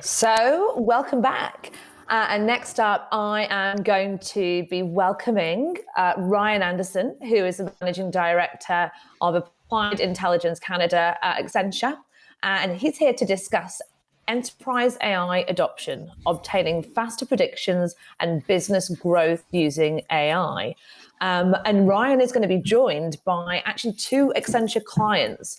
So, welcome back. And next up, I am going to be welcoming Ryan Anderson, who is the Managing Director of Applied Intelligence Canada at Accenture. And he's here to discuss enterprise AI adoption, obtaining faster predictions and business growth using AI. And Ryan is going to be joined by actually two Accenture clients.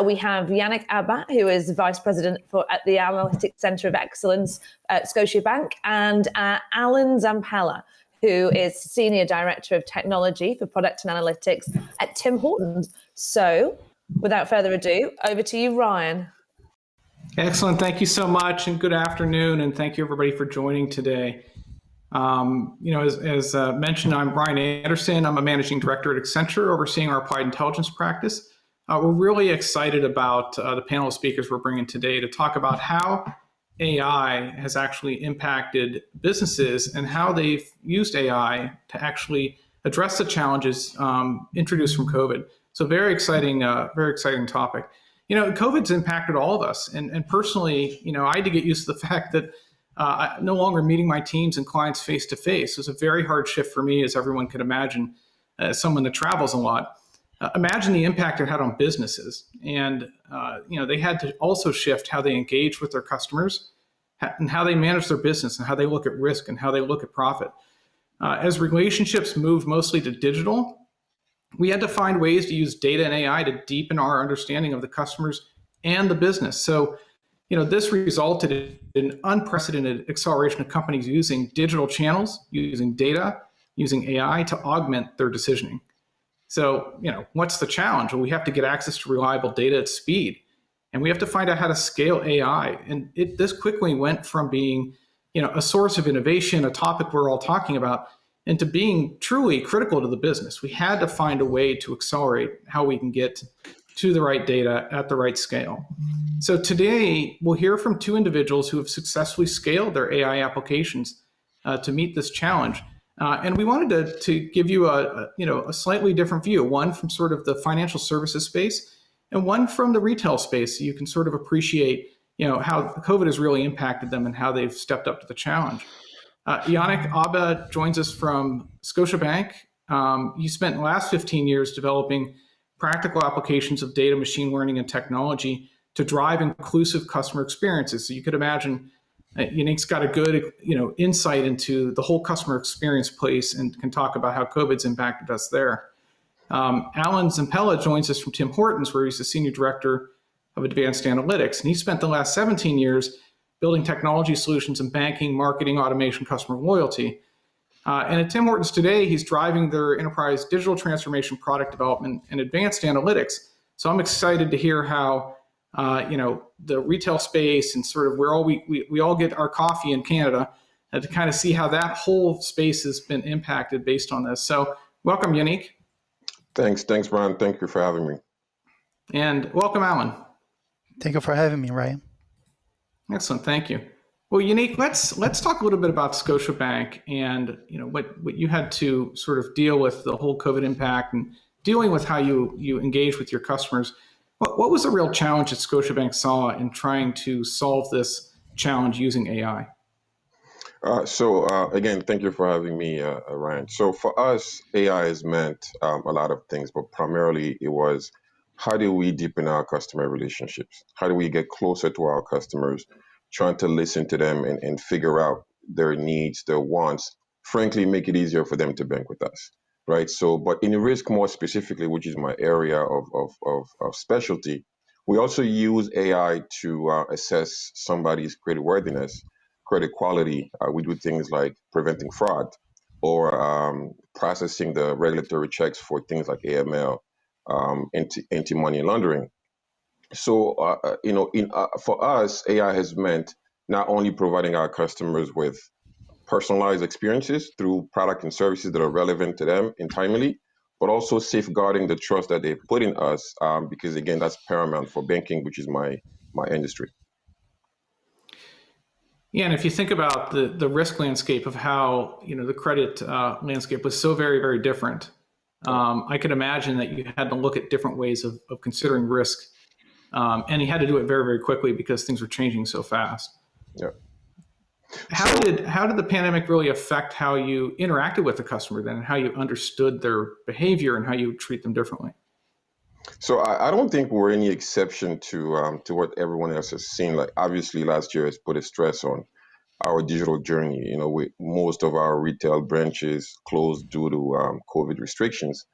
We have Yannick Abba, who is Vice President at the Analytics Center of Excellence at Scotiabank, and Alan Zampella, who is Senior Director of Technology for Product and Analytics at Tim Hortons. So, without further ado, over to you, Ryan. Excellent. Thank you so much, and good afternoon, and thank you everybody for joining today. As mentioned, I'm Ryan Anderson. I'm a Managing Director at Accenture, overseeing our Applied Intelligence practice. We're really excited about the panel of speakers we're bringing today to talk about how AI has actually impacted businesses and how they've used AI to actually address the challenges introduced from COVID. So very exciting topic. COVID's impacted all of us. And personally, I had to get used to the fact that I'm no longer meeting my teams and clients face to face. It was a very hard shift for me, as everyone could imagine, as someone that travels a lot. Imagine the impact it had on businesses. And, they had to also shift how they engage with their customers and how they manage their business and how they look at risk and how they look at profit. As relationships moved mostly to digital, we had to find ways to use data and AI to deepen our understanding of the customers and the business. So, this resulted in unprecedented acceleration of companies using digital channels, using data, using AI to augment their decisioning. So, what's the challenge? Well, we have to get access to reliable data at speed, and we have to find out how to scale AI. And this quickly went from being, a source of innovation, a topic we're all talking about, into being truly critical to the business. We had to find a way to accelerate how we can get to the right data at the right scale. So today, we'll hear from two individuals who have successfully scaled their AI applications to meet this challenge. And we wanted to give you a slightly different view, one from sort of the financial services space and one from the retail space, so you can sort of appreciate how COVID has really impacted them and how they've stepped up to the challenge. Yannick Abba joins us from Scotiabank. He spent the last 15 years developing practical applications of data, machine learning, and technology to drive inclusive customer experiences. So you could imagine Yannick's got a good insight into the whole customer experience place and can talk about how COVID's impacted us there. Alan Zampella joins us from Tim Hortons, where he's the Senior Director of Advanced Analytics. And he spent the last 17 years building technology solutions in banking, marketing, automation, customer loyalty. And at Tim Hortons today, he's driving their enterprise digital transformation, product development, and advanced analytics. So I'm excited to hear how the retail space and sort of where we all get our coffee in Canada, to kind of see how that whole space has been impacted based on this. So welcome, Yannick. Thanks, Brian. Thank you for having me. And welcome, Alan. Thank you for having me, Ryan. Excellent, thank you. Well, Yannick, let's talk a little bit about Scotiabank and what you had to sort of deal with the whole COVID impact and dealing with how you engage with your customers. What was the real challenge that Scotiabank saw in trying to solve this challenge using AI? Again, thank you for having me, Ryan. So for us, AI has meant a lot of things, but primarily it was how do we deepen our customer relationships? How do we get closer to our customers, trying to listen to them and figure out their needs, their wants, frankly, make it easier for them to bank with us, right? So, but in risk more specifically, which is my area of specialty, we also use AI to assess somebody's creditworthiness, credit quality. We do things like preventing fraud or processing the regulatory checks for things like AML, anti-money laundering. So, for us, AI has meant not only providing our customers with personalized experiences through product and services that are relevant to them and timely, but also safeguarding the trust that they put in us, because again, that's paramount for banking, which is my industry. Yeah, and if you think about the risk landscape of how the credit landscape was so very, very different, I could imagine that you had to look at different ways of considering risk, and you had to do it very, very quickly because things were changing so fast. Yeah. How did the pandemic really affect how you interacted with the customer then, and how you understood their behavior and how you treat them differently? So I don't think we're any exception to what everyone else has seen. Like obviously last year has put a stress on our digital journey. Most of our retail branches closed due to COVID restrictions.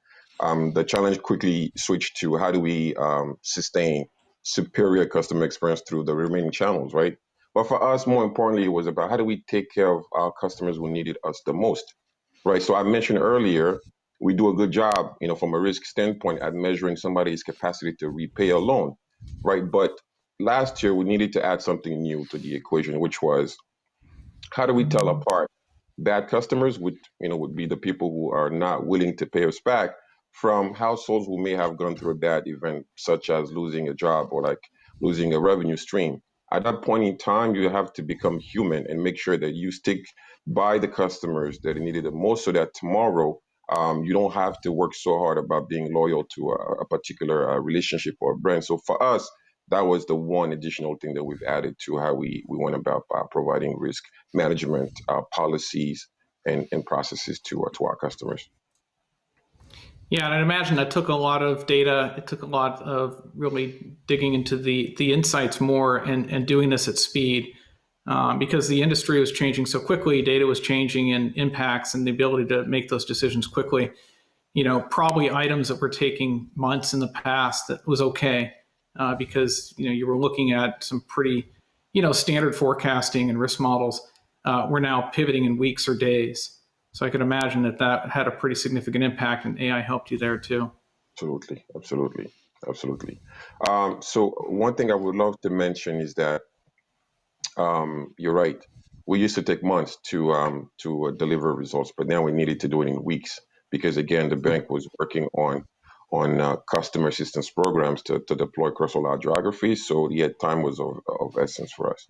The challenge quickly switched to how do we sustain superior customer experience through the remaining channels, right? But for us, more importantly, it was about how do we take care of our customers who needed us the most, right? So I mentioned earlier, we do a good job, from a risk standpoint at measuring somebody's capacity to repay a loan, right? But last year, we needed to add something new to the equation, which was how do we tell apart bad customers, would be the people who are not willing to pay us back, from households who may have gone through a bad event, such as losing a job or like losing a revenue stream. At that point in time, you have to become human and make sure that you stick by the customers that needed it most, so that tomorrow you don't have to work so hard about being loyal to a particular relationship or brand. So for us, that was the one additional thing that we've added to how we went about providing risk management policies and processes to our customers. Yeah, and I imagine that took a lot of data. It took a lot of really digging into the insights more and doing this at speed, because the industry was changing so quickly. Data was changing, and impacts and the ability to make those decisions quickly. Probably items that were taking months in the past, that was okay, because you were looking at some pretty standard forecasting and risk models. We're now pivoting in weeks or days. So I could imagine that had a pretty significant impact, and AI helped you there too. Absolutely, absolutely, absolutely. So one thing I would love to mention is that you're right. We used to take months to deliver results, but now we needed to do it in weeks, because again, the bank was working on customer assistance programs to deploy across all our geographies. So yeah, time was of essence for us.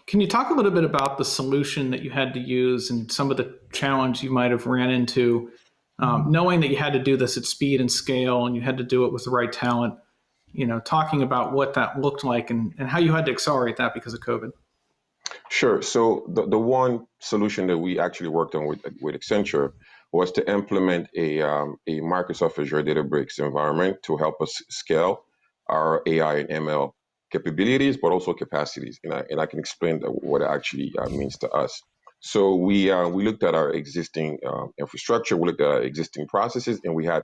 Can you talk a little bit about the solution that you had to use and some of the challenge you might have ran into, knowing that you had to do this at speed and scale, and you had to do it with the right talent, talking about what that looked like, and how you had to accelerate that because of COVID? Sure. So the one solution that we actually worked on with Accenture was to implement a Microsoft Azure Databricks environment to help us scale our AI and ML capabilities, but also capacities. And I can explain what it actually means to us. So we looked at our existing infrastructure, we looked at our existing processes, and we had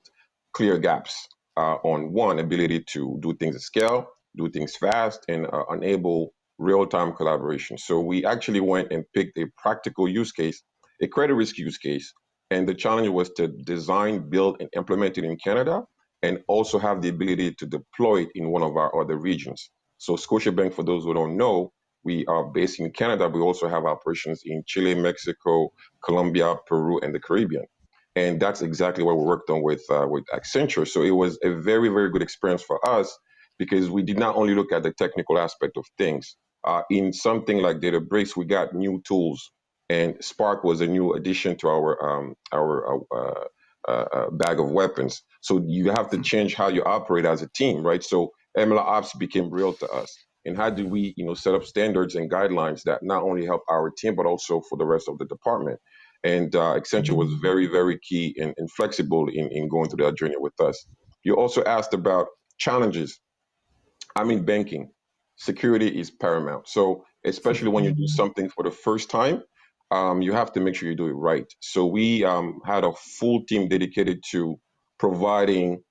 clear gaps on one, ability to do things at scale, do things fast, and enable real-time collaboration. So we actually went and picked a practical use case, a credit risk use case, and the challenge was to design, build, and implement it in Canada, and also have the ability to deploy it in one of our other regions. So Scotiabank, for those who don't know, we are based in Canada. We also have operations in Chile, Mexico, Colombia, Peru, and the Caribbean. And that's exactly what we worked on with Accenture. So it was a very, very good experience for us, because we did not only look at the technical aspect of things. In something like Databricks, we got new tools, and Spark was a new addition to our bag of weapons. So you have to change how you operate as a team, right? So ML Ops became real to us. And how do we, set up standards and guidelines that not only help our team, but also for the rest of the department? And Accenture was very, very key and flexible in going through that journey with us. You also asked about challenges. I'm in banking. Security is paramount. So especially when you do something for the first time, you have to make sure you do it right. So we had a full team dedicated to providing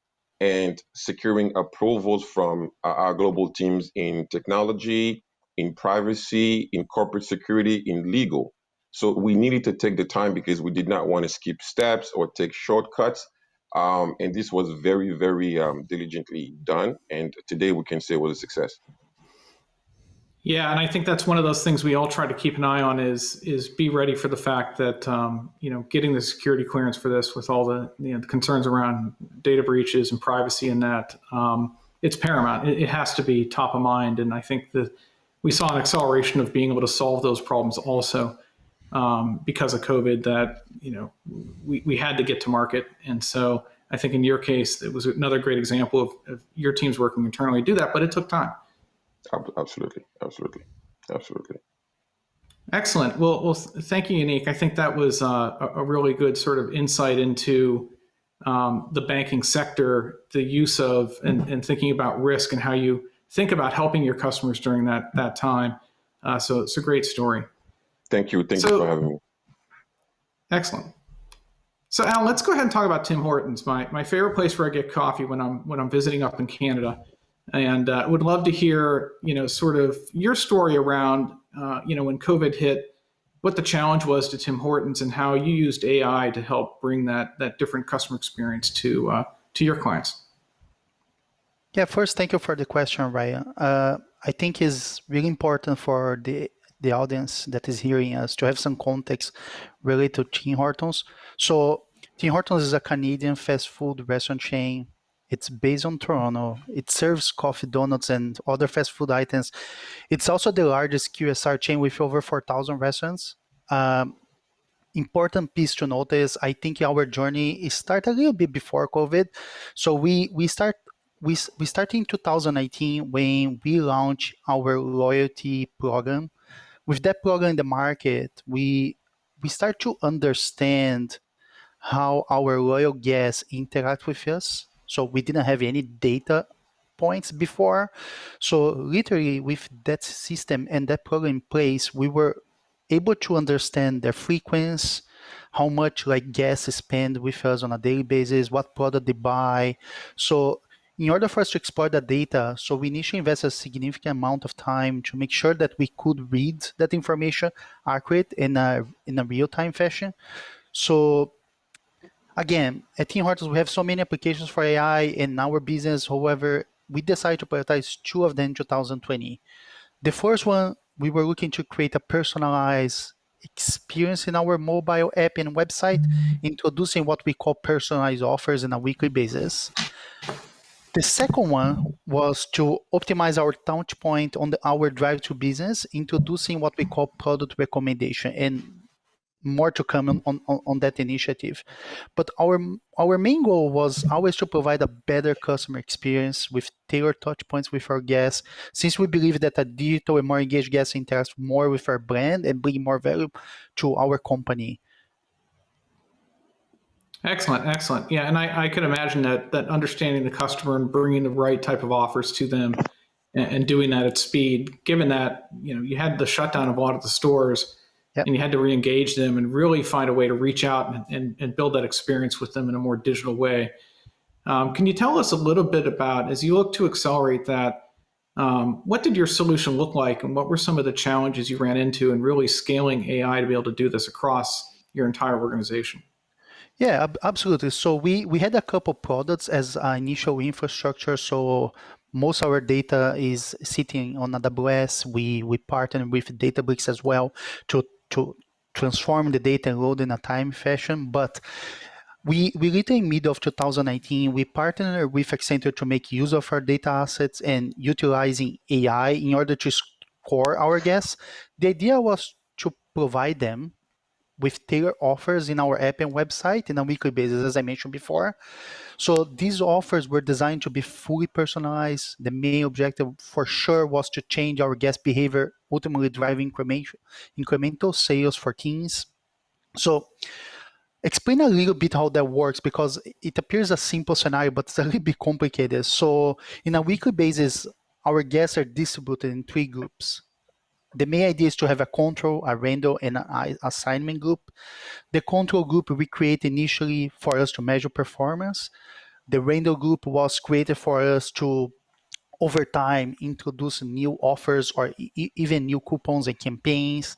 and securing approvals from our global teams in technology, in privacy, in corporate security, in legal. So we needed to take the time, because we did not want to skip steps or take shortcuts. And this was very, very diligently done. And today we can say it was a success. Yeah, and I think that's one of those things we all try to keep an eye on is be ready for the fact that getting the security clearance for this, with all the the concerns around data breaches and privacy, and that it's paramount. It has to be top of mind, and I think that we saw an acceleration of being able to solve those problems also because of COVID. That we had to get to market, and so I think in your case it was another great example of your teams working internally to do that, but it took time. Absolutely, absolutely, Absolutely. Excellent. Well, thank you, Yannick. I think that was a really good sort of insight into the banking sector, the use of and thinking about risk and how you think about helping your customers during that time. So it's a great story. Thank you. Thank you for having me. Excellent. So Al, let's go ahead and talk about Tim Hortons, my favorite place where I get coffee when I'm visiting up in Canada, and would love to hear sort of your story around when COVID hit, what the challenge was to Tim Hortons and how you used AI to help bring that different customer experience to your clients. Yeah, first, thank you for the question, Ryan. I think it's really important for the audience that is hearing us to have some context related to Tim Hortons. So Tim Hortons is a Canadian fast food restaurant chain. It's based on Toronto. It serves coffee, donuts, and other fast food items. It's also the largest QSR chain with over 4,000 restaurants. Important piece to notice, I think our journey started a little bit before COVID. So we started in 2019 when we launched our loyalty program. With that program in the market, we start to understand how our loyal guests interact with us. So we didn't have any data points before. So literally with that system and that program in place, we were able to understand their frequency, how much like guests spend with us on a daily basis, what product they buy. So in order for us to explore that data, so we initially invested a significant amount of time to make sure that we could read that information accurate in a real-time fashion. So again, at Tim Hortons, we have so many applications for AI in our business. However, we decided to prioritize two of them in 2020. The first one, we were looking to create a personalized experience in our mobile app and website, introducing what we call personalized offers on a weekly basis. The second one was to optimize our touch point on our drive-to business, introducing what we call product recommendation, and more to come on that initiative. But our main goal was always to provide a better customer experience with tailored touch points with our guests, since we believe that a digital and more engaged guest interacts more with our brand and bring more value to our company. Excellent. Yeah, and I could imagine that understanding the customer and bringing the right type of offers to them and doing that at speed, given that you had the shutdown of a lot of the stores. Yep. And you had to re-engage them and really find a way to reach out and build that experience with them in a more digital way. Can you tell us a little bit about, as you look to accelerate that, what did your solution look like and what were some of the challenges you ran into in really scaling AI to be able to do this across your entire organization? Yeah, absolutely. So we had a couple products as initial infrastructure. So most of our data is sitting on AWS. We partner with Databricks as well to transform the data and load in a time fashion. But we literally in mid of 2019, we partnered with Accenture to make use of our data assets and utilizing AI in order to score our guests. The idea was to provide them with tailored offers in our app and website on a weekly basis, as I mentioned before. So these offers were designed to be fully personalized. The main objective for sure was to change our guest behavior, ultimately driving incremental sales for teams. So explain a little bit how that works, because it appears a simple scenario, but it's a little bit complicated. So in a weekly basis, our guests are distributed in 3 groups. The main idea is to have a control, a random, and an assignment group. The control group we created initially for us to measure performance. The random group was created for us to, over time, introduce new offers or even new coupons and campaigns.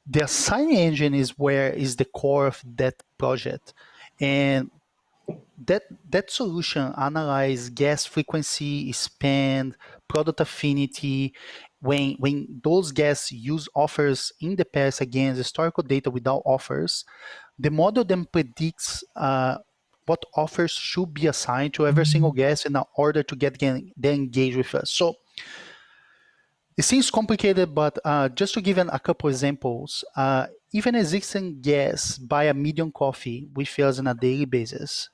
The assignment engine is the core of that project. And that solution analyzes guest frequency, spend, product affinity. When those guests use offers in the past against historical data without offers, the model then predicts what offers should be assigned to every single guest in order to get them engaged with us. So it seems complicated, but just to give a couple examples, even existing guests buy a medium coffee with us on a daily basis.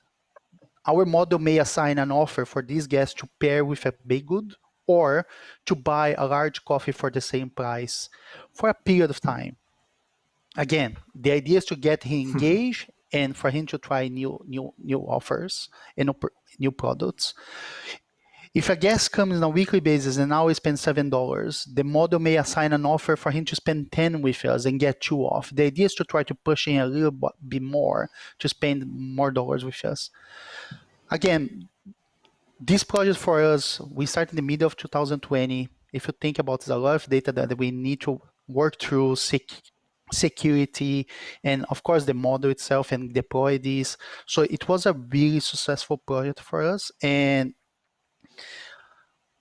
Our model may assign an offer for these guests to pair with a baked good or to buy a large coffee for the same price for a period of time. Again, the idea is to get him engaged and for him to try new offers and new products. If a guest comes on a weekly basis and now we spend $7, the model may assign an offer for him to spend 10 with us and get 2 off. The idea is to try to push him a little bit more to spend more dollars with us. Again, this project for us, we started in the middle of 2020. If you think about it, there's a lot of data that we need to work through, security, and of course the model itself and deploy these. So it was a really successful project for us, and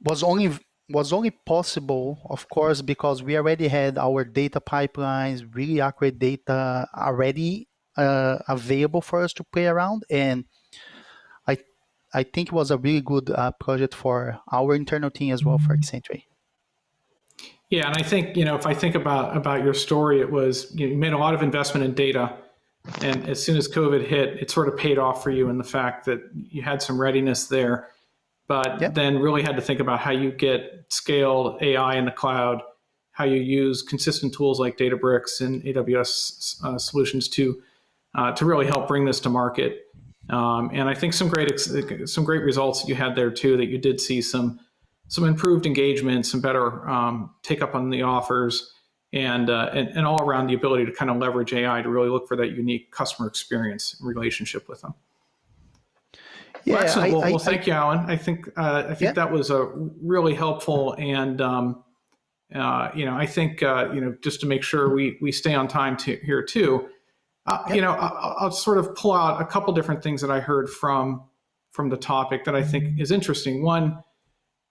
was only possible, of course, because we already had our data pipelines, really accurate data already available for us to play around. And I think it was a really good project for our internal team as well for Accenture. Yeah, and I think, if I think about your story, it was, you made a lot of investment in data, and as soon as COVID hit, it sort of paid off for you in the fact that you had some readiness there, but then really had to think about how you get scaled AI in the cloud, how you use consistent tools like Databricks and AWS solutions to really help bring this to market. And I think some great results you had there too, that you did see some improved engagement, some better take up on the offers, and all around the ability to kind of leverage AI to really look for that unique customer experience and relationship with them. Yeah, well, excellent. Well, thank you, Alan. I think that was a really helpful, and I think just to make sure we stay on time here too. I'll sort of pull out a couple different things that I heard from the topic that I think is interesting. One,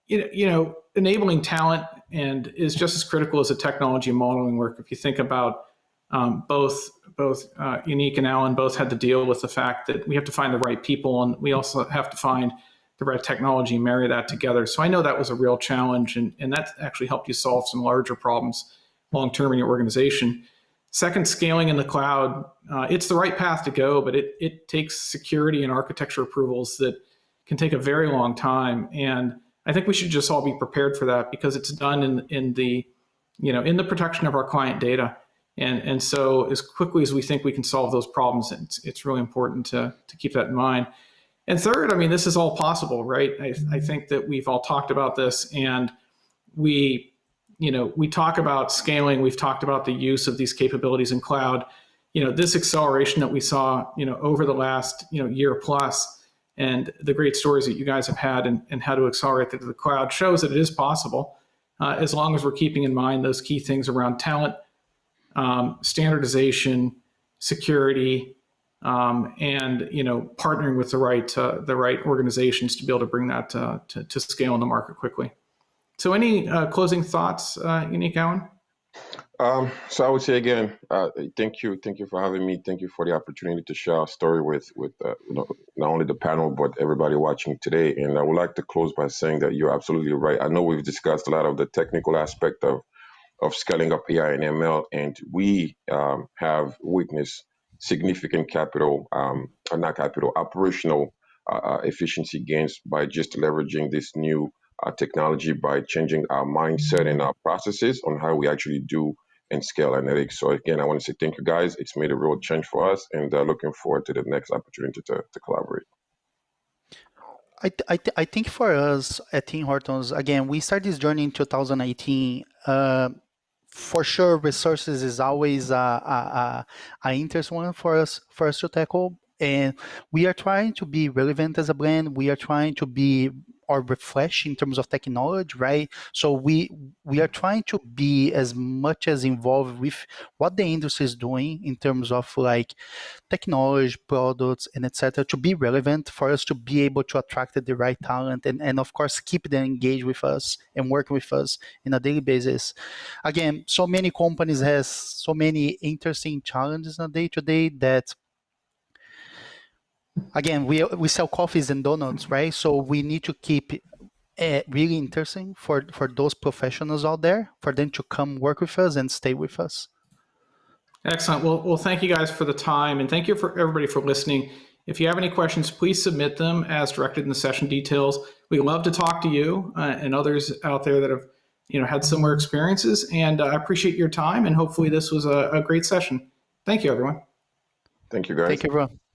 enabling talent and is just as critical as the technology and modeling work. If you think about both Yannick and Alan both had to deal with the fact that we have to find the right people, and we also have to find the right technology and marry that together. So I know that was a real challenge, and that actually helped you solve some larger problems long-term in your organization. Second, scaling in the cloud. It's the right path to go, but it takes security and architecture approvals that can take a very long time. And I think we should just all be prepared for that, because it's done in the protection of our client data. And so as quickly as we think we can solve those problems, it's really important to keep that in mind. And third, this is all possible, right? I think that we've all talked about this, and we talk about scaling. We've talked about the use of these capabilities in cloud. This acceleration that we saw, over the last, year plus, and the great stories that you guys have had and how to accelerate that to the cloud shows that it is possible, as long as we're keeping in mind those key things around talent, standardization, security, and partnering with the right organizations to be able to bring that to scale in the market quickly. So, any closing thoughts, Yannick, Alan? So I would say again, thank you for having me. Thank you for the opportunity to share our story with not only the panel but everybody watching today. And I would like to close by saying that you're absolutely right. I know we've discussed a lot of the technical aspect of scaling up AI and ML, and we have witnessed significant operational efficiency gains by just leveraging this new technology, by changing our mindset and our processes on how we actually do and scale analytics. So again, I want to say thank you guys. It's made a real change for us, and looking forward to the next opportunity to collaborate. I think for us at Tim Hortons, again, we started this journey in 2018. For sure, resources is always an interesting one for us to tackle. And we are trying to be relevant as a brand. We are trying to be or refresh in terms of technology, right? So we are trying to be as much as involved with what the industry is doing in terms of like technology, products, and etc. to be relevant, for us to be able to attract the right talent and of course keep them engaged with us and working with us on a daily basis. Again, so many companies has so many interesting challenges on a day-to-day that, again, we sell coffees and donuts, right? So we need to keep it really interesting for those professionals out there, for them to come work with us and stay with us. Excellent. Well, thank you guys for the time, and thank you for everybody for listening. If you have any questions, please submit them as directed in the session details. we love to talk to you and others out there that have had similar experiences. And I appreciate your time. And hopefully this was a great session. Thank you, everyone. Thank you, guys. Thank you, everyone.